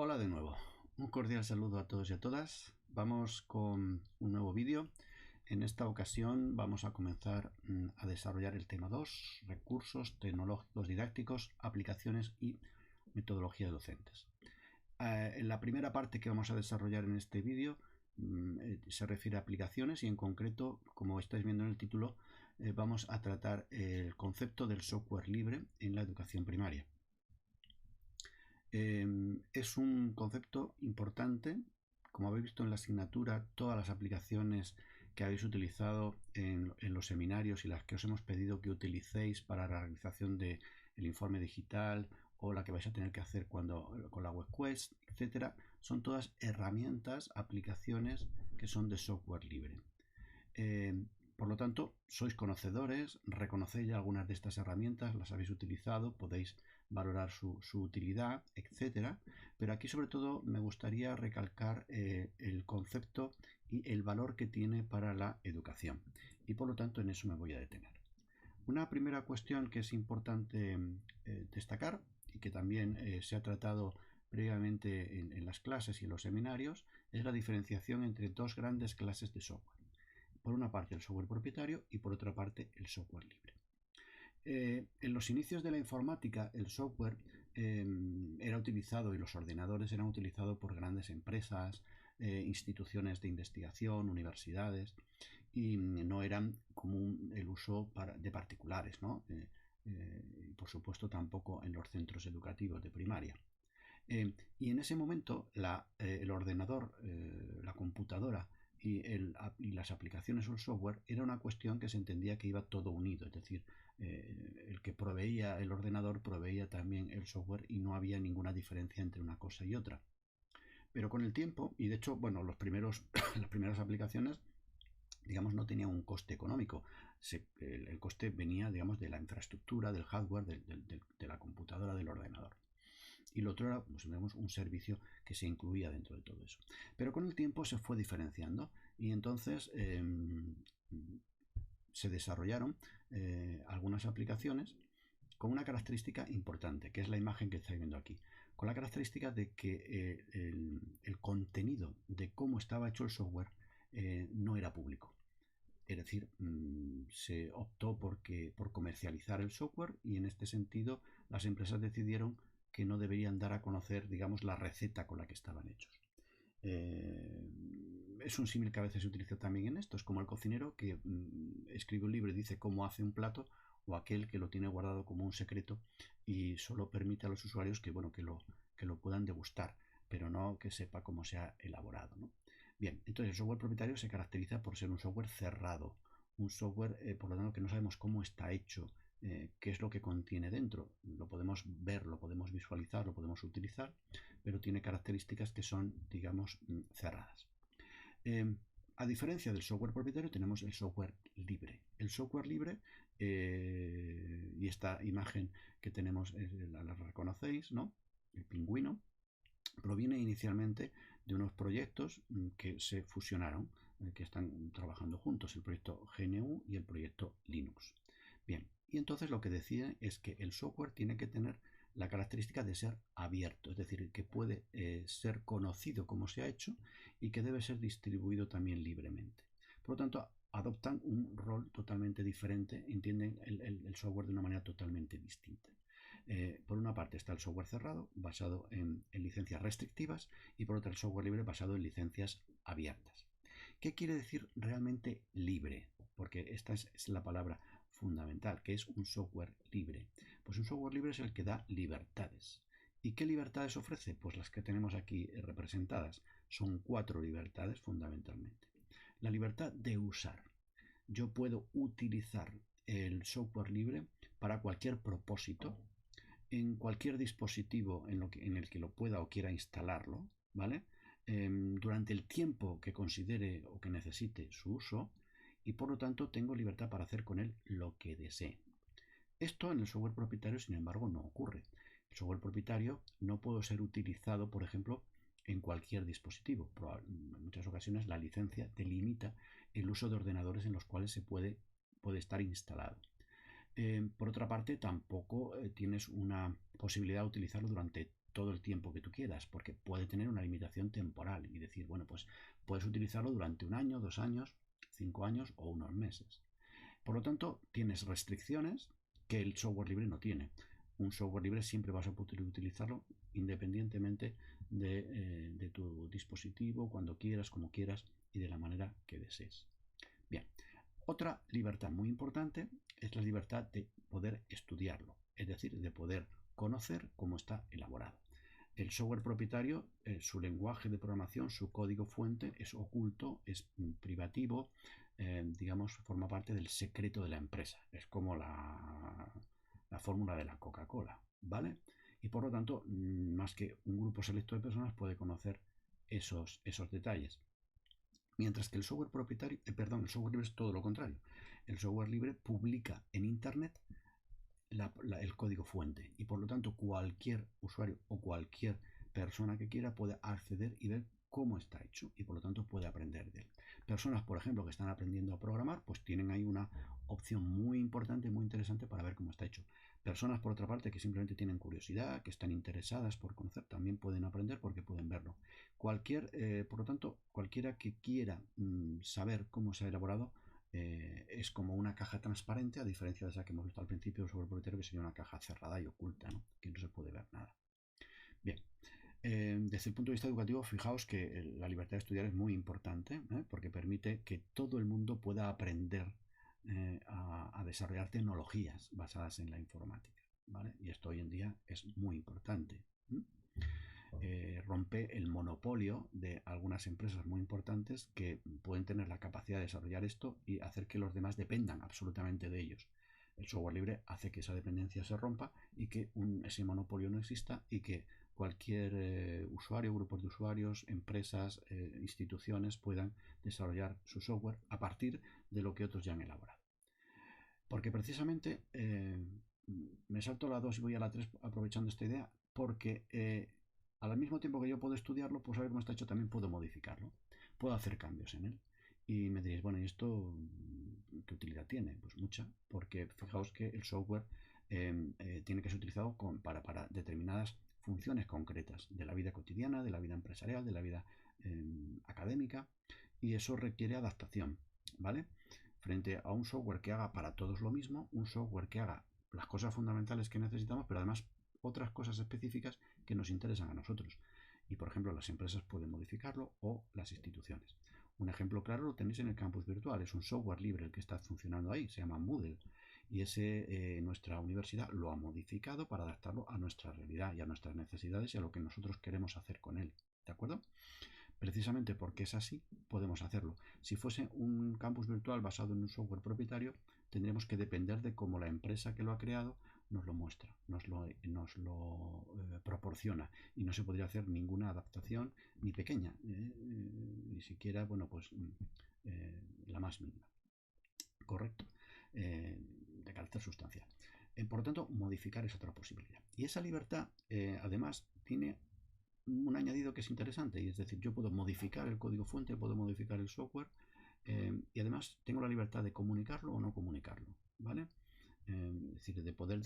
Hola de nuevo, un cordial saludo a todos y a todas. Vamos con un nuevo vídeo. En esta ocasión vamos a comenzar a desarrollar el tema 2, recursos tecnológicos didácticos, aplicaciones y metodología de docentes. En la primera parte que vamos a desarrollar en este vídeo se refiere a aplicaciones y en concreto, como estáis viendo en el título, vamos a tratar el concepto del software libre en la educación primaria. Es un concepto importante. Como habéis visto en la asignatura, todas las aplicaciones que habéis utilizado en los seminarios y las que os hemos pedido que utilicéis para la realización del informe digital o la que vais a tener que hacer con la WebQuest, etcétera, son todas herramientas, aplicaciones que son de software libre. Por lo tanto, sois conocedores, reconocéis ya algunas de estas herramientas, las habéis utilizado, podéis valorar su utilidad, etcétera. Pero aquí sobre todo me gustaría recalcar el concepto y el valor que tiene para la educación. Y por lo tanto en eso me voy a detener. Una primera cuestión que es importante destacar y que también se ha tratado previamente en las clases y en los seminarios es la diferenciación entre dos grandes clases de software. Por una parte el software propietario y por otra parte el software libre. En los inicios de la informática el software era utilizado y los ordenadores eran utilizados por grandes empresas, instituciones de investigación, universidades, y no eran común el uso de particulares, ¿no? Y por supuesto tampoco en los centros educativos de primaria. Y en ese momento el ordenador, la computadora y las aplicaciones o el software era una cuestión que se entendía que iba todo unido, es decir, el que proveía el ordenador proveía también el software y no había ninguna diferencia entre una cosa y otra. Pero con el tiempo, y de hecho, bueno, las primeras aplicaciones, digamos, no tenían un coste económico. El coste venía, digamos, de la infraestructura, del hardware, de la computadora, del ordenador. Y lo otro era, pues, digamos, un servicio que se incluía dentro de todo eso. Pero con el tiempo se fue diferenciando y entonces se desarrollaron algunas aplicaciones con una característica importante, que es la imagen que estáis viendo aquí, con la característica de que el contenido de cómo estaba hecho el software no era público. Es decir, se optó por comercializar el software y en este sentido las empresas decidieron que no deberían dar a conocer, digamos, la receta con la que estaban hechos. Es un símil que a veces se utiliza también en esto. Es como el cocinero que escribe un libro y dice cómo hace un plato, o aquel que lo tiene guardado como un secreto y solo permite a los usuarios que lo puedan degustar, pero no que sepa cómo se ha elaborado, ¿no? Bien, entonces el software propietario se caracteriza por ser un software cerrado, un software, por lo tanto, que no sabemos cómo está hecho, qué es lo que contiene dentro. Lo podemos ver, lo podemos visualizar, lo podemos utilizar, pero tiene características que son, digamos, cerradas. A diferencia del software propietario, tenemos el software libre. El software libre, y esta imagen que tenemos, la reconocéis, ¿no? El pingüino, proviene inicialmente de unos proyectos que se fusionaron, que están trabajando juntos, el proyecto GNU y el proyecto Linux. Bien, y entonces lo que deciden es que el software tiene que tener la característica de ser abierto, es decir, que puede ser conocido como se ha hecho y que debe ser distribuido también libremente. Por lo tanto, adoptan un rol totalmente diferente, entienden el software de una manera totalmente distinta. Por una parte está el software cerrado, basado en licencias restrictivas, y por otra el software libre, basado en licencias abiertas. ¿Qué quiere decir realmente libre? Porque esta es la palabra fundamental, que es un software libre. Pues un software libre es el que da libertades. ¿Y qué libertades ofrece? Pues las que tenemos aquí representadas. Son 4 libertades fundamentalmente. La libertad de usar. Yo puedo utilizar el software libre para cualquier propósito, en cualquier dispositivo en el que lo pueda o quiera instalarlo, ¿vale? Durante el tiempo que considere o que necesite su uso, y por lo tanto tengo libertad para hacer con él lo que desee. Esto en el software propietario, sin embargo, no ocurre. El software propietario no puede ser utilizado, por ejemplo, en cualquier dispositivo. En muchas ocasiones la licencia delimita el uso de ordenadores en los cuales se puede estar instalado. Por otra parte, tampoco tienes una posibilidad de utilizarlo durante todo el tiempo que tú quieras, porque puede tener una limitación temporal y decir, bueno, pues puedes utilizarlo durante 1 año, 2 años, 5 años o unos meses. Por lo tanto, tienes restricciones que el software libre no tiene. Un software libre siempre vas a poder utilizarlo independientemente de tu dispositivo, cuando quieras, como quieras y de la manera que desees. Bien, otra libertad muy importante es la libertad de poder estudiarlo, es decir, de poder conocer cómo está elaborado. El software propietario, su lenguaje de programación, su código fuente es oculto, es privativo, digamos, forma parte del secreto de la empresa. Es como la fórmula de la Coca-Cola, ¿vale? Y por lo tanto, más que un grupo selecto de personas puede conocer esos detalles. Mientras que el software propietario, el software libre es todo lo contrario. El software libre publica en Internet el código fuente y por lo tanto cualquier usuario o cualquier persona que quiera puede acceder y ver cómo está hecho y por lo tanto puede aprender de él. Personas, por ejemplo, que están aprendiendo a programar, pues tienen ahí una opción muy importante, muy interesante para ver cómo está hecho. Personas, por otra parte, que simplemente tienen curiosidad, que están interesadas por conocer, también pueden aprender porque pueden verlo. Por lo tanto, cualquiera que quiera saber cómo se ha elaborado, es como una caja transparente, a diferencia de esa que hemos visto al principio sobre el propietario, que sería una caja cerrada y oculta, ¿no? Que no se puede ver nada. Bien, desde el punto de vista educativo, fijaos que la libertad de estudiar es muy importante, porque permite que todo el mundo pueda aprender a desarrollar tecnologías basadas en la informática, ¿vale? Y esto hoy en día es muy importante. Rompe el monopolio de algunas empresas muy importantes que pueden tener la capacidad de desarrollar esto y hacer que los demás dependan absolutamente de ellos. El software libre hace que esa dependencia se rompa y que ese monopolio no exista y que cualquier usuario, grupos de usuarios, empresas, instituciones puedan desarrollar su software a partir de lo que otros ya han elaborado. Porque precisamente me salto la 2 y voy a la 3 aprovechando esta idea, porque al mismo tiempo que yo puedo estudiarlo, pues saber cómo está hecho, también puedo modificarlo. Puedo hacer cambios en él. Y me diréis, bueno, ¿y esto qué utilidad tiene? Pues mucha, porque fijaos que el software tiene que ser utilizado para determinadas funciones concretas de la vida cotidiana, de la vida empresarial, de la vida académica, y eso requiere adaptación, ¿vale? Frente a un software que haga para todos lo mismo, un software que haga las cosas fundamentales que necesitamos, pero además otras cosas específicas que nos interesan a nosotros. Y por ejemplo, las empresas pueden modificarlo o las instituciones. Un ejemplo claro lo tenéis en el campus virtual, es un software libre el que está funcionando ahí, se llama Moodle. Y nuestra universidad lo ha modificado para adaptarlo a nuestra realidad y a nuestras necesidades y a lo que nosotros queremos hacer con él. ¿De acuerdo? Precisamente porque es así, podemos hacerlo. Si fuese un campus virtual basado en un software propietario, tendríamos que depender de cómo la empresa que lo ha creado nos lo muestra, nos lo proporciona y no se podría hacer ninguna adaptación ni pequeña, ni siquiera, bueno, pues la más mínima. Correcto, de carácter sustancial. Por lo tanto, modificar es otra posibilidad. Y esa libertad, además, tiene un añadido que es interesante, y es decir, yo puedo modificar el código fuente, puedo modificar el software, y además tengo la libertad de comunicarlo o no comunicarlo, ¿vale? Es decir, de poder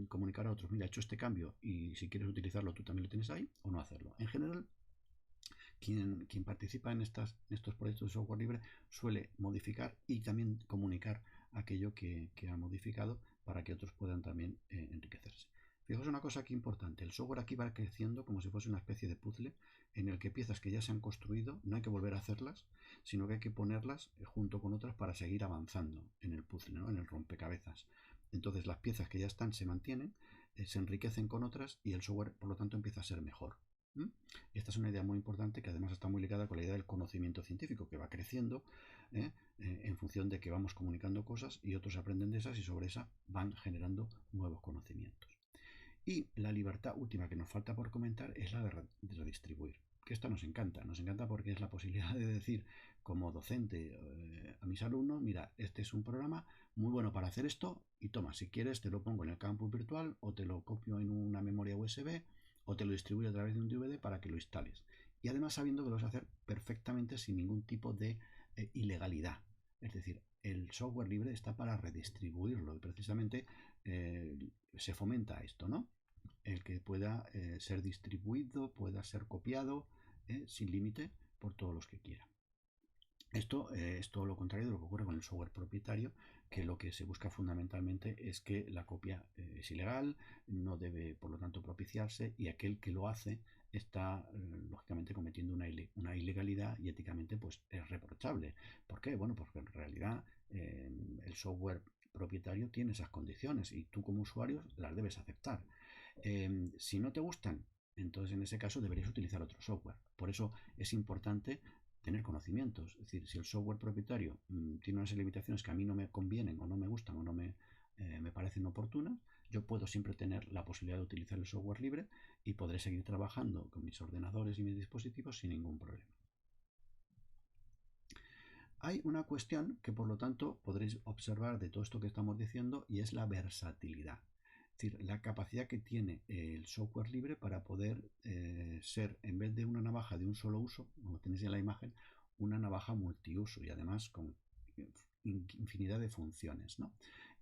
comunicar a otros, mira, he hecho este cambio y si quieres utilizarlo tú también lo tienes ahí o no hacerlo. En general, quien participa en estos proyectos de software libre suele modificar y también comunicar aquello que ha modificado para que otros puedan también enriquecerse. Fijaos una cosa aquí importante, el software aquí va creciendo como si fuese una especie de puzzle en el que piezas que ya se han construido no hay que volver a hacerlas, sino que hay que ponerlas junto con otras para seguir avanzando en el puzzle, ¿no? En el rompecabezas. Entonces las piezas que ya están se mantienen, se enriquecen con otras y el software por lo tanto empieza a ser mejor. Esta es una idea muy importante que además está muy ligada con la idea del conocimiento científico que va creciendo en función de que vamos comunicando cosas y otros aprenden de esas y sobre esa van generando nuevos conocimientos. Y la libertad última que nos falta por comentar es la de redistribuir. Que esta nos encanta porque es la posibilidad de decir como docente a mis alumnos, mira, este es un programa muy bueno para hacer esto y toma, si quieres te lo pongo en el campus virtual o te lo copio en una memoria USB o te lo distribuyo a través de un DVD para que lo instales. Y además sabiendo que lo vas a hacer perfectamente sin ningún tipo de ilegalidad. Es decir, el software libre está para redistribuirlo y precisamente se fomenta esto, ¿no? El que pueda ser distribuido, pueda ser copiado sin límite por todos los que quieran. Esto es todo lo contrario de lo que ocurre con el software propietario, que lo que se busca fundamentalmente es que la copia es ilegal, no debe por lo tanto propiciarse, y aquel que lo hace está lógicamente cometiendo una ilegalidad y éticamente pues es reprochable. ¿Por qué? Bueno, porque en realidad el software propietario tiene esas condiciones y tú como usuario las debes aceptar. Si no te gustan, entonces en ese caso deberías utilizar otro software. Por eso es importante tener conocimientos. Es decir, si el software propietario tiene unas limitaciones que a mí no me convienen o no me gustan o no me parecen oportunas, yo puedo siempre tener la posibilidad de utilizar el software libre y podré seguir trabajando con mis ordenadores y mis dispositivos sin ningún problema. Hay una cuestión que por lo tanto podréis observar de todo esto que estamos diciendo y es la versatilidad. Es decir, la capacidad que tiene el software libre para poder ser, en vez de una navaja de un solo uso, como tenéis en la imagen, una navaja multiuso y además con infinidad de funciones, ¿no?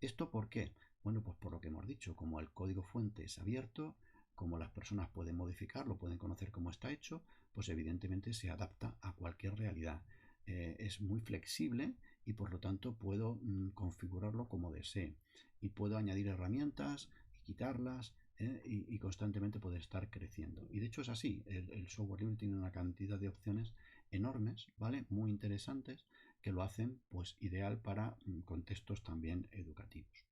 ¿Esto por qué? Bueno, pues por lo que hemos dicho, como el código fuente es abierto, como las personas pueden modificarlo, pueden conocer cómo está hecho, pues evidentemente se adapta a cualquier realidad. Es muy flexible y por lo tanto puedo configurarlo como desee y puedo añadir herramientas y quitarlas y constantemente poder estar creciendo. Y de hecho es así, el software libre tiene una cantidad de opciones enormes, ¿vale? Muy interesantes que lo hacen pues ideal para contextos también educativos.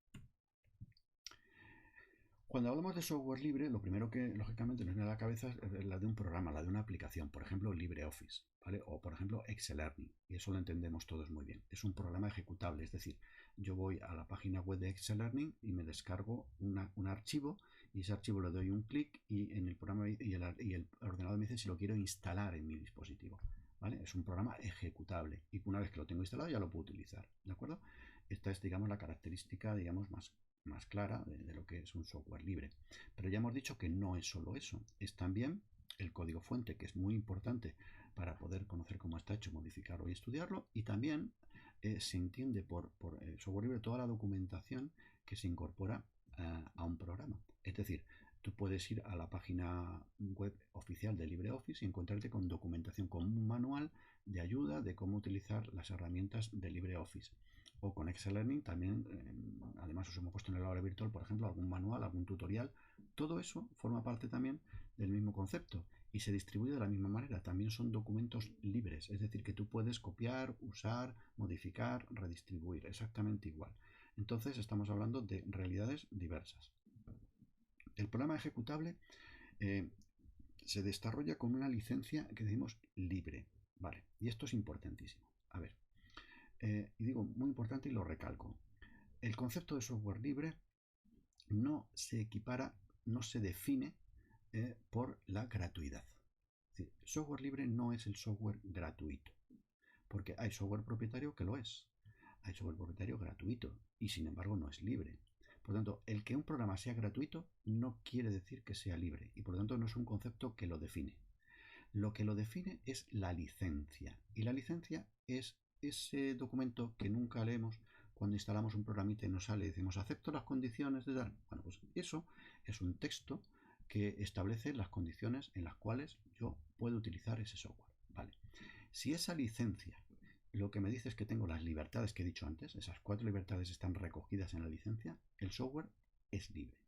Cuando hablamos de software libre, lo primero que lógicamente nos viene a la cabeza es la de un programa, la de una aplicación, por ejemplo LibreOffice, ¿vale? O por ejemplo Excel Learning, y eso lo entendemos todos muy bien. Es un programa ejecutable, es decir, yo voy a la página web de Excel Learning y me descargo un archivo y ese archivo le doy un clic y en el programa y el ordenador me dice si lo quiero instalar en mi dispositivo, ¿vale? Es un programa ejecutable y una vez que lo tengo instalado ya lo puedo utilizar, ¿de acuerdo? Esta es, digamos, la característica, digamos, más clara de lo que es un software libre. Pero ya hemos dicho que no es solo eso, es también el código fuente, que es muy importante para poder conocer cómo está hecho, modificarlo y estudiarlo, y también se entiende por software libre toda la documentación que se incorpora a un programa. Es decir, tú puedes ir a la página web oficial de LibreOffice y encontrarte con documentación, con un manual de ayuda de cómo utilizar las herramientas de LibreOffice. O con Excel Learning también, además os hemos puesto en el aula virtual, por ejemplo, algún manual, algún tutorial. Todo eso forma parte también del mismo concepto y se distribuye de la misma manera. También son documentos libres, es decir, que tú puedes copiar, usar, modificar, redistribuir, exactamente igual. Entonces estamos hablando de realidades diversas. El programa ejecutable se desarrolla con una licencia que decimos libre, ¿vale? Y esto es importantísimo. A ver, y digo muy importante y lo recalco. El concepto de software libre no se equipara, no se define por la gratuidad. Es decir, software libre no es el software gratuito, porque hay software propietario que lo es, hay software propietario gratuito y sin embargo no es libre. Por lo tanto, el que un programa sea gratuito no quiere decir que sea libre y por lo tanto no es un concepto que lo define. Lo que lo define es la licencia y la licencia es ese documento que nunca leemos cuando instalamos un programita y nos sale y decimos acepto las condiciones de dar. Bueno, pues eso es un texto que establece las condiciones en las cuales yo puedo utilizar ese software. Vale. Si esa licencia lo que me dice es que tengo las libertades que he dicho antes, esas 4 libertades están recogidas en la licencia, el software es libre.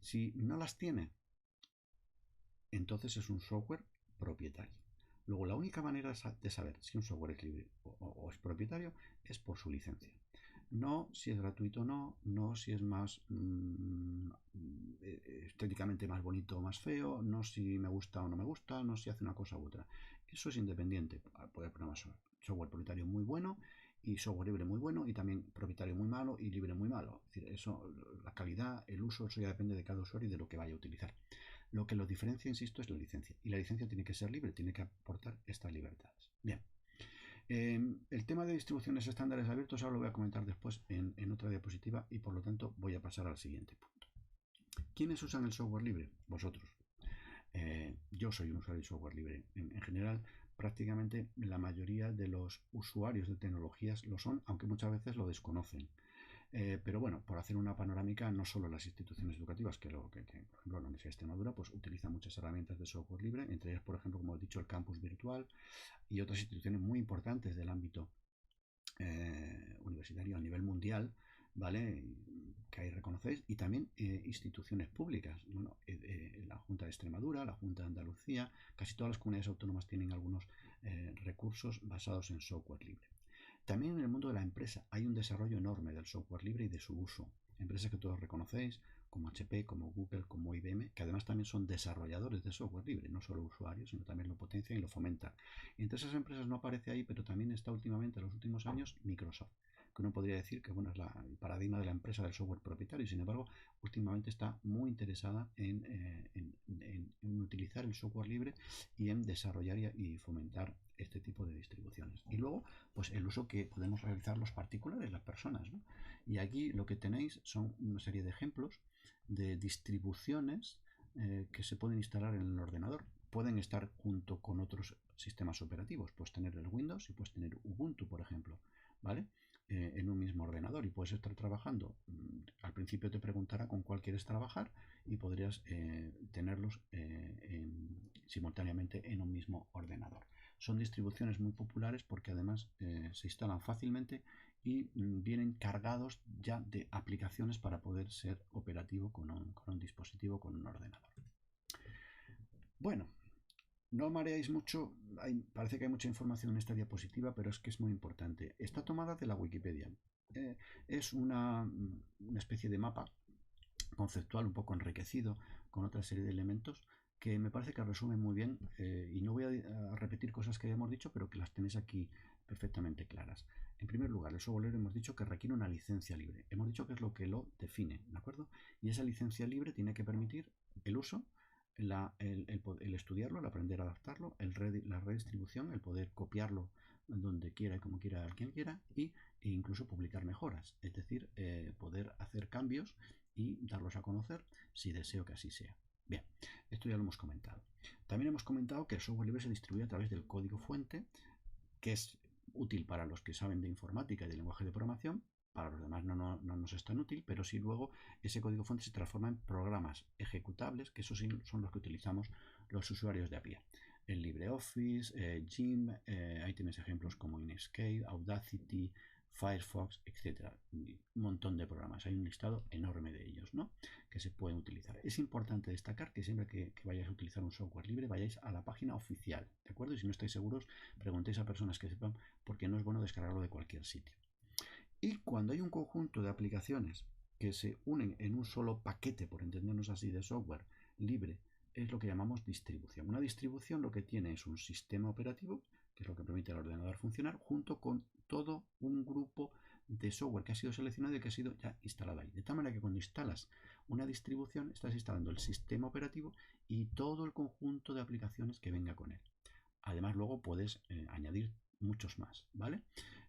Si no las tiene, entonces es un software propietario. Luego, la única manera de saber si un software es libre o es propietario es por su licencia. No si es gratuito o no, no si es más estéticamente más bonito o más feo, no si me gusta o no me gusta, no si hace una cosa u otra. Eso es independiente. Puede programar software propietario muy bueno y software libre muy bueno y también propietario muy malo y libre muy malo. Es decir, eso, la calidad, el uso, eso ya depende de cada usuario y de lo que vaya a utilizar. Lo que lo diferencia, insisto, es la licencia. Y la licencia tiene que ser libre, tiene que aportar estas libertades. Bien. El tema de distribuciones estándares abiertos ahora lo voy a comentar después en otra diapositiva y por lo tanto voy a pasar al siguiente punto. ¿Quiénes usan el software libre? Vosotros. Yo soy un usuario de software libre en general prácticamente la mayoría de los usuarios de tecnologías lo son, aunque muchas veces lo desconocen. Pero bueno, por hacer una panorámica, no solo las instituciones educativas, por ejemplo la Universidad de Extremadura pues utiliza muchas herramientas de software libre, entre ellas, por ejemplo, como he dicho, el campus virtual y otras instituciones muy importantes del ámbito universitario a nivel mundial, ¿vale? Que ahí reconocéis, y también instituciones públicas. Bueno, la Junta de Extremadura, la Junta de Andalucía, casi todas las comunidades autónomas tienen algunos recursos basados en software libre. También en el mundo de la empresa hay un desarrollo enorme del software libre y de su uso. Empresas que todos reconocéis, como HP, como Google, como IBM, que además también son desarrolladores de software libre, no solo usuarios, sino también lo potencian y lo fomentan. Y entre esas empresas no aparece ahí, pero también está últimamente, en los últimos años, Microsoft, que uno podría decir que bueno, es el paradigma de la empresa del software propietario, y sin embargo, últimamente está muy interesada en utilizar el software libre y en desarrollar y fomentar este tipo de distribuciones. Y luego, pues el uso que podemos realizar los particulares, las personas, ¿no? Y aquí lo que tenéis son una serie de ejemplos de distribuciones que se pueden instalar en el ordenador. Pueden estar junto con otros sistemas operativos. Puedes tener el Windows y puedes tener Ubuntu, por ejemplo, ¿vale? En un mismo ordenador, y puedes estar trabajando. Al principio te preguntará con cuál quieres trabajar y podrías tenerlos simultáneamente en un mismo ordenador. Son distribuciones muy populares porque además se instalan fácilmente y vienen cargados ya de aplicaciones para poder ser operativo con un dispositivo, con un ordenador. Bueno, no mareáis mucho, parece que hay mucha información en esta diapositiva, pero es que es muy importante. Está tomada de la Wikipedia. Es una especie de mapa conceptual un poco enriquecido con otra serie de elementos que me parece que resume muy bien, y no voy a repetir cosas que ya hemos dicho, pero que las tenéis aquí perfectamente claras. En primer lugar, el software libre hemos dicho que requiere una licencia libre. Hemos dicho que es lo que lo define, ¿de acuerdo? Y esa licencia libre tiene que permitir el uso, el estudiarlo, el aprender a adaptarlo, la redistribución, el poder copiarlo donde quiera y como quiera quien quiera, e incluso publicar mejoras, es decir, poder hacer cambios y darlos a conocer si deseo que así sea. Bien, esto ya lo hemos comentado. También hemos comentado que el software libre se distribuye a través del código fuente, que es útil para los que saben de informática y de lenguaje de programación. Para los demás no nos es tan útil, pero sí luego ese código fuente se transforma en programas ejecutables, que esos sí son los que utilizamos los usuarios de a pie. El LibreOffice, Gym, ahí tienes ejemplos como Inkscape, Audacity, Firefox, etcétera. Un montón de programas, hay un listado enorme de ellos, ¿no? Que se pueden utilizar. Es importante destacar que siempre que vayáis a utilizar un software libre, vayáis a la página oficial, ¿de acuerdo? Y si no estáis seguros, preguntéis a personas que sepan, porque no es bueno descargarlo de cualquier sitio. Y cuando hay un conjunto de aplicaciones que se unen en un solo paquete, por entendernos así, de software libre, es lo que llamamos distribución. Una distribución lo que tiene es un sistema operativo, que es lo que permite al ordenador funcionar, junto con todo un grupo de software que ha sido seleccionado y que ha sido ya instalado ahí. De tal manera que cuando instalas una distribución, estás instalando el sistema operativo y todo el conjunto de aplicaciones que venga con él. Además, luego puedes añadir muchos más, ¿vale?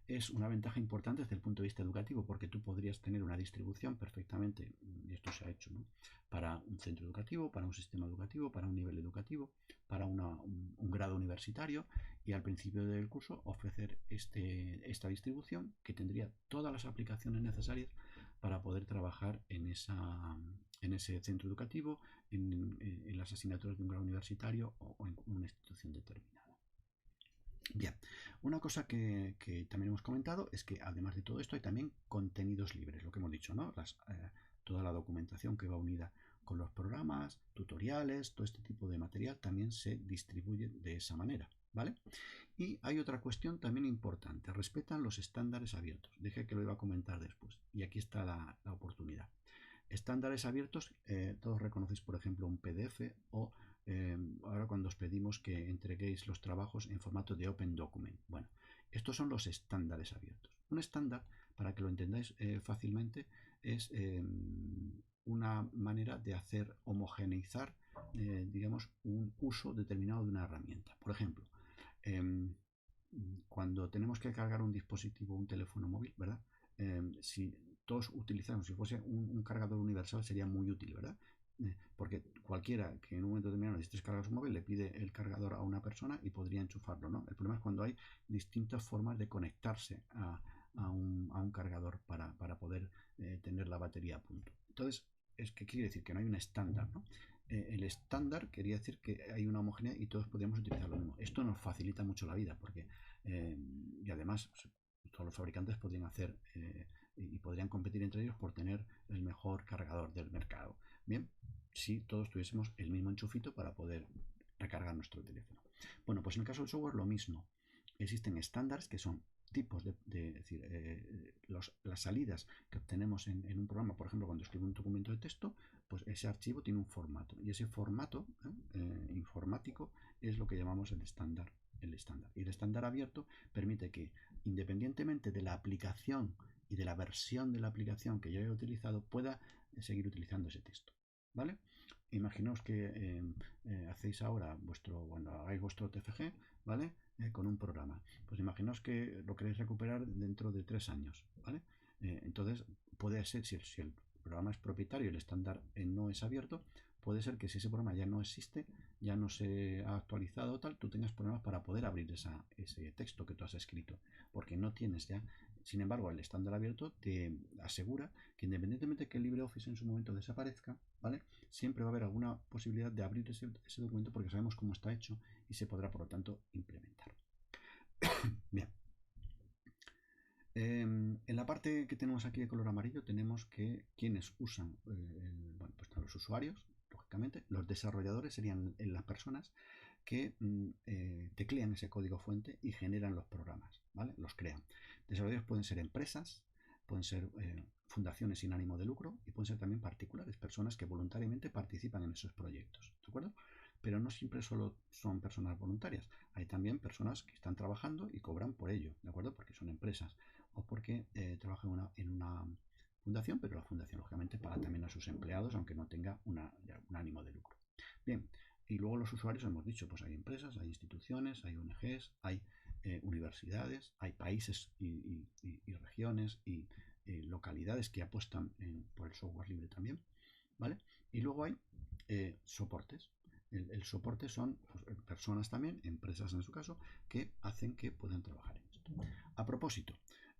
Es una ventaja importante desde el punto de vista educativo, porque tú podrías tener una distribución perfectamente, y esto se ha hecho, ¿no? Para un centro educativo, para un sistema educativo, para un nivel educativo, para un grado universitario, y al principio del curso ofrecer esta distribución que tendría todas las aplicaciones necesarias para poder trabajar en ese centro educativo, en las asignaturas de un grado universitario o en una institución determinada. Bien, una cosa que también hemos comentado es que además de todo esto hay también contenidos libres, lo que hemos dicho, ¿no? Toda la documentación que va unida con los programas, tutoriales, todo este tipo de material también se distribuye de esa manera, ¿vale? Y hay otra cuestión también importante, respetan los estándares abiertos. Dije que lo iba a comentar después y aquí está la oportunidad. Estándares abiertos, todos reconocéis, por ejemplo, un PDF o ahora cuando os pedimos que entreguéis los trabajos en formato de Open Document. Bueno, estos son los estándares abiertos. Un estándar, para que lo entendáis fácilmente, es una manera de hacer homogeneizar, digamos, un uso determinado de una herramienta. Por ejemplo, cuando tenemos que cargar un dispositivo, un teléfono móvil, ¿verdad? Si todos utilizamos, si fuese un cargador universal sería muy útil, ¿verdad? Porque cualquiera que en un momento determinado necesite cargar su móvil le pide el cargador a una persona y podría enchufarlo, ¿no? El problema es cuando hay distintas formas de conectarse a un cargador para poder tener la batería a punto. Entonces, es que quiere decir que no hay un estándar, ¿no? El estándar quería decir que hay una homogeneidad y todos podríamos utilizar lo mismo. Esto nos facilita mucho la vida porque, y además, todos los fabricantes podrían hacer y podrían competir entre ellos por tener el mejor cargador del mercado. Bien, si todos tuviésemos el mismo enchufito para poder recargar nuestro teléfono. Bueno, pues en el caso del software lo mismo. Existen estándares que son tipos es decir, las salidas que obtenemos en un programa, por ejemplo, cuando escribo un documento de texto, pues ese archivo tiene un formato y ese formato informático es lo que llamamos el estándar. Y el estándar abierto permite que, independientemente de la aplicación y de la versión de la aplicación que yo haya utilizado, pueda seguir utilizando ese texto. ¿Vale? Imaginaos que hacéis ahora cuando hagáis vuestro TFG, ¿vale? Con un programa. Pues imaginaos que lo queréis recuperar dentro de 3 años, ¿vale? Entonces, puede ser, si el programa es propietario y el estándar no es abierto, puede ser que si ese programa ya no existe, ya no se ha actualizado tal, tú tengas problemas para poder abrir ese texto que tú has escrito, porque no tienes ya. Sin embargo, el estándar abierto te asegura que, independientemente de que el LibreOffice en su momento desaparezca, ¿vale? Siempre va a haber alguna posibilidad de abrir ese documento porque sabemos cómo está hecho y se podrá, por lo tanto, implementar. Bien. En la parte que tenemos aquí de color amarillo tenemos que quienes usan, bueno, pues los usuarios, lógicamente, los desarrolladores serían las personas que teclean ese código fuente y generan los programas, ¿vale? Los crean. Desarrolladores pueden ser empresas, pueden ser fundaciones sin ánimo de lucro y pueden ser también particulares, personas que voluntariamente participan en esos proyectos, ¿de acuerdo? Pero no siempre solo son personas voluntarias, hay también personas que están trabajando y cobran por ello, ¿de acuerdo? Porque son empresas o porque trabajan en una fundación, pero la fundación lógicamente paga también a sus empleados, aunque no tenga un ánimo de lucro. Bien, y luego los usuarios, hemos dicho, pues hay empresas, hay instituciones, hay ONGs, hay universidades, hay países y regiones y localidades que apuestan por el software libre también, ¿vale? Y luego hay soportes. El soporte son pues, personas también, empresas en su caso, que hacen que puedan trabajar en esto. A propósito,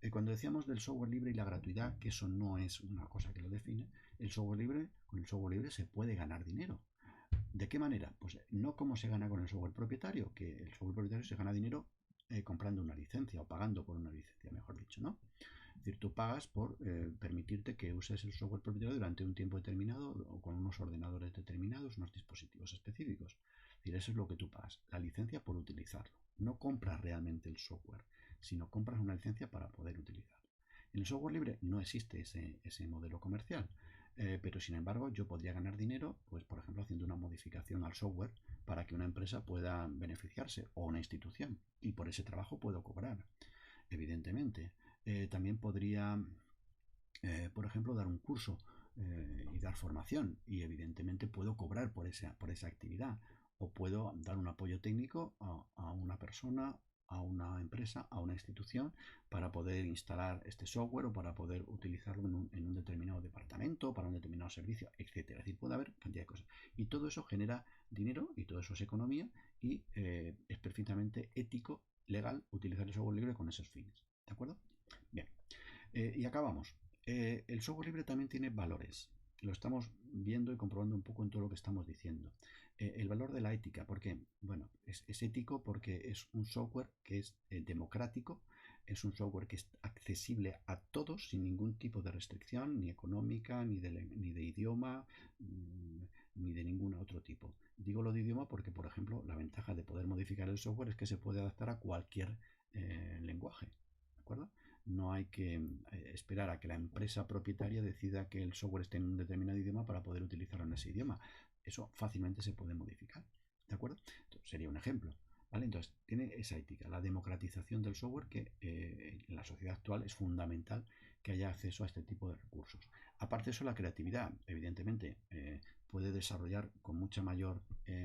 cuando decíamos del software libre y la gratuidad, que eso no es una cosa que lo define, con el software libre se puede ganar dinero. ¿De qué manera? Pues no como se gana con el software propietario, que el software propietario se gana dinero comprando una licencia o pagando por una licencia, mejor dicho, ¿no? Es decir, tú pagas por permitirte que uses el software propietario durante un tiempo determinado o con unos ordenadores determinados, unos dispositivos específicos. Es decir, eso es lo que tú pagas, la licencia por utilizarlo. No compras realmente el software, sino compras una licencia para poder utilizarlo. En el software libre no existe ese modelo comercial. Pero sin embargo yo podría ganar dinero, pues por ejemplo haciendo una modificación al software para que una empresa pueda beneficiarse o una institución y por ese trabajo puedo cobrar, evidentemente. También podría, por ejemplo, dar un curso y dar formación y evidentemente puedo cobrar por esa actividad o puedo dar un apoyo técnico a una persona, a una empresa, a una institución para poder instalar este software o para poder utilizarlo en un determinado departamento, para un determinado servicio, etcétera. Es decir, puede haber cantidad de cosas. Y todo eso genera dinero y todo eso es economía y es perfectamente ético, legal, utilizar el software libre con esos fines. ¿De acuerdo? Bien. Y acabamos. El software libre también tiene valores. Lo estamos viendo y comprobando un poco en todo lo que estamos diciendo. El valor de la ética, ¿por qué? Bueno, es ético porque es un software que es democrático, es un software que es accesible a todos sin ningún tipo de restricción, ni económica, ni de idioma, ni de ningún otro tipo. Digo lo de idioma porque, por ejemplo, la ventaja de poder modificar el software es que se puede adaptar a cualquier lenguaje. ¿De acuerdo? No hay que esperar a que la empresa propietaria decida que el software esté en un determinado idioma para poder utilizarlo en ese idioma. Eso fácilmente se puede modificar. ¿De acuerdo? Entonces, sería un ejemplo. ¿Vale? Entonces, tiene esa ética, la democratización del software, que en la sociedad actual es fundamental que haya acceso a este tipo de recursos. Aparte de eso, la creatividad, evidentemente, puede desarrollar con mucha mayor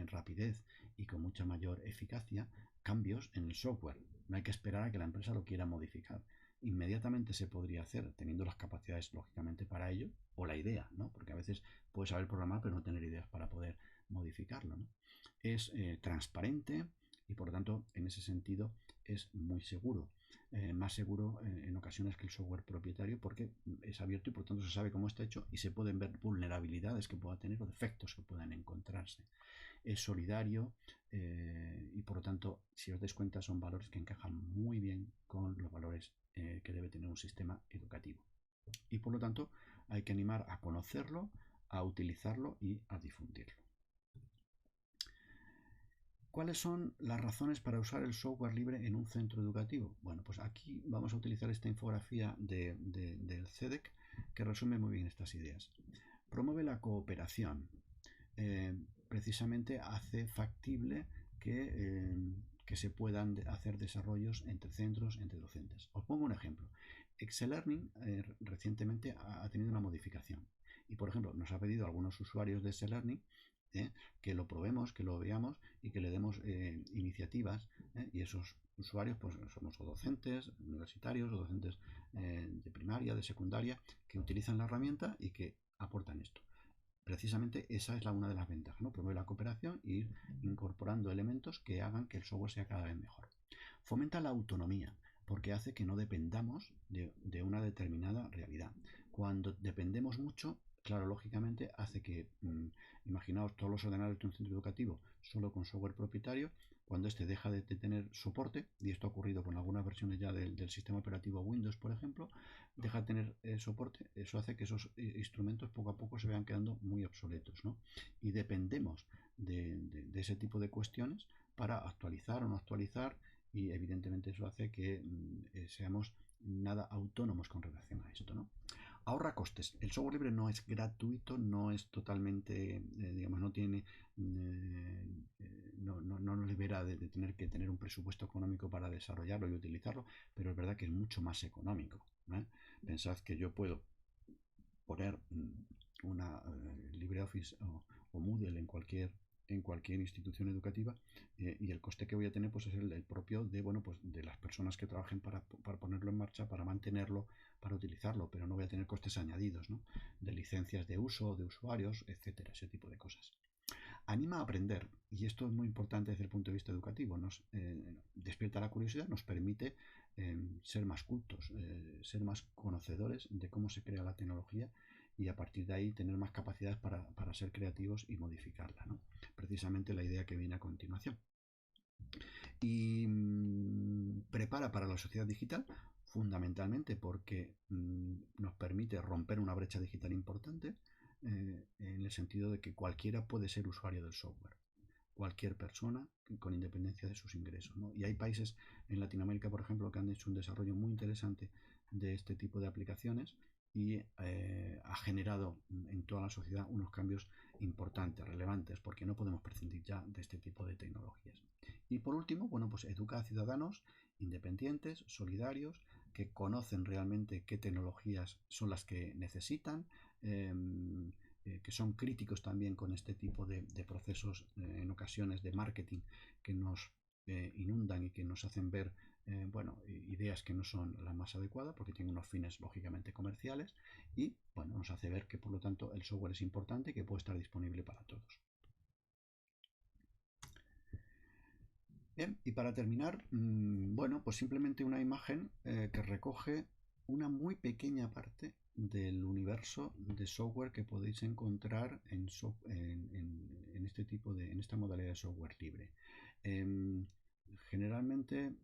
rapidez y con mucha mayor eficacia cambios en el software. No hay que esperar a que la empresa lo quiera modificar, inmediatamente se podría hacer, teniendo las capacidades lógicamente para ello, o la idea, ¿no? Porque a veces puedes saber programar pero no tener ideas para poder modificarlo, ¿no? Es transparente y por lo tanto en ese sentido es muy seguro. Más seguro en ocasiones que el software propietario porque es abierto y por tanto se sabe cómo está hecho y se pueden ver vulnerabilidades que pueda tener o defectos que puedan encontrarse. Es solidario y por lo tanto, si os dais cuenta, son valores que encajan muy bien con los valores que debe tener un sistema educativo. Y por lo tanto, hay que animar a conocerlo, a utilizarlo y a difundirlo. ¿Cuáles son las razones para usar el software libre en un centro educativo? Bueno, pues aquí vamos a utilizar esta infografía del CEDEC que resume muy bien estas ideas. Promueve la cooperación. Precisamente hace factible que se puedan hacer desarrollos entre centros, entre docentes. Os pongo un ejemplo. Excel Learning recientemente ha tenido una modificación y, por ejemplo, nos ha pedido a algunos usuarios de Excel Learning que lo probemos, que lo veamos y que le demos iniciativas y esos usuarios pues somos o docentes universitarios o docentes de primaria, de secundaria que utilizan la herramienta y que aportan esto. Precisamente esa es una de las ventajas, ¿no? Promover la cooperación e ir incorporando elementos que hagan que el software sea cada vez mejor. Fomenta la autonomía porque hace que no dependamos de una determinada realidad. Cuando dependemos mucho, claro, lógicamente hace que, imaginaos todos los ordenadores de un centro educativo solo con software propietario, cuando este deja de tener soporte, y esto ha ocurrido con algunas versiones ya del sistema operativo Windows, por ejemplo, deja de tener soporte, eso hace que esos instrumentos poco a poco se vayan quedando muy obsoletos, ¿no? Y dependemos de ese tipo de cuestiones para actualizar o no actualizar y evidentemente eso hace que seamos nada autónomos con relación a esto, ¿no? Ahorra costes. El software libre no es gratuito, no es totalmente, digamos, no tiene, no nos libera de tener que tener un presupuesto económico para desarrollarlo y utilizarlo, pero es verdad que es mucho más económico. Pensad que yo puedo poner una LibreOffice o Moodle en cualquier institución educativa y el coste que voy a tener pues es el propio de bueno pues de las personas que trabajen para ponerlo en marcha, para mantenerlo, para utilizarlo, pero no voy a tener costes añadidos, ¿no? De licencias de uso, de usuarios, etcétera, ese tipo de cosas. Anima a aprender, y esto es muy importante desde el punto de vista educativo, nos despierta la curiosidad, nos permite ser más cultos, ser más conocedores de cómo se crea la tecnología y a partir de ahí tener más capacidades para ser creativos y modificarla, ¿no? Precisamente la idea que viene a continuación. Y prepara para la sociedad digital fundamentalmente porque nos permite romper una brecha digital importante en el sentido de que cualquiera puede ser usuario del software, cualquier persona con independencia de sus ingresos, ¿no? Y hay países en Latinoamérica, por ejemplo, que han hecho un desarrollo muy interesante de este tipo de aplicaciones y ha generado en toda la sociedad unos cambios importantes, relevantes, porque no podemos prescindir ya de este tipo de tecnologías. Y por último, bueno, pues educa a ciudadanos independientes, solidarios, que conocen realmente qué tecnologías son las que necesitan, que son críticos también con este tipo de procesos en ocasiones de marketing que nos inundan y que nos hacen ver bueno, ideas que no son las más adecuadas porque tienen unos fines lógicamente comerciales y bueno, nos hace ver que por lo tanto el software es importante y que puede estar disponible para todos. Bien, y para terminar, bueno, pues simplemente una imagen que recoge una muy pequeña parte del universo de software que podéis encontrar en este tipo en esta modalidad de software libre. Generalmente,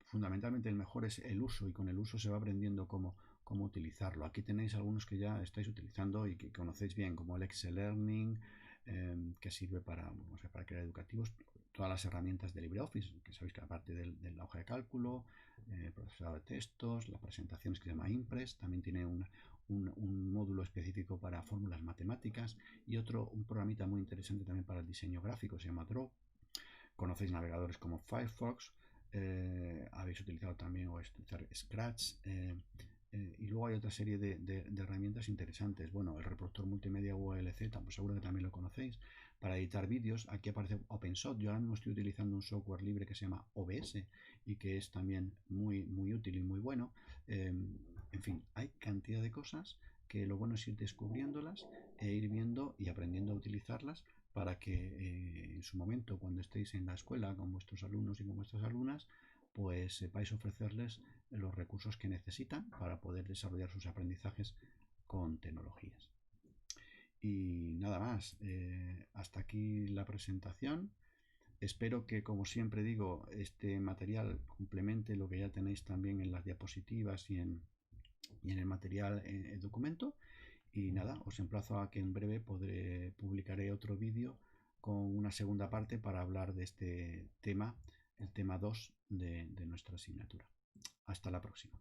fundamentalmente el mejor es el uso y con el uso se va aprendiendo cómo utilizarlo. Aquí tenéis algunos que ya estáis utilizando y que conocéis bien, como el Excel Learning, que sirve para crear educativos, todas las herramientas de LibreOffice, que sabéis que aparte de la hoja de cálculo, procesador de textos, las presentaciones que se llama Impress, también tiene un módulo específico para fórmulas matemáticas y un programita muy interesante también para el diseño gráfico, se llama Draw. Conocéis navegadores como Firefox, habéis utilizado también o utilizar Scratch, y luego hay otra serie de herramientas interesantes. Bueno, el reproductor multimedia ULC, pues seguro que también lo conocéis, para editar vídeos. Aquí aparece OpenShot. Yo ahora mismo estoy utilizando un software libre que se llama OBS y que es también muy útil y muy bueno. En fin, hay cantidad de cosas que lo bueno es ir descubriéndolas e ir viendo y aprendiendo a utilizarlas para que en su momento, cuando estéis en la escuela con vuestros alumnos y con vuestras alumnas, pues sepáis ofrecerles los recursos que necesitan para poder desarrollar sus aprendizajes con tecnologías. Y nada más, hasta aquí la presentación. Espero que, como siempre digo, este material complemente lo que ya tenéis también en las diapositivas y en el material el documento. Y nada, os emplazo a que en breve publicaré otro vídeo con una segunda parte para hablar de este tema, el tema 2 de nuestra asignatura. Hasta la próxima.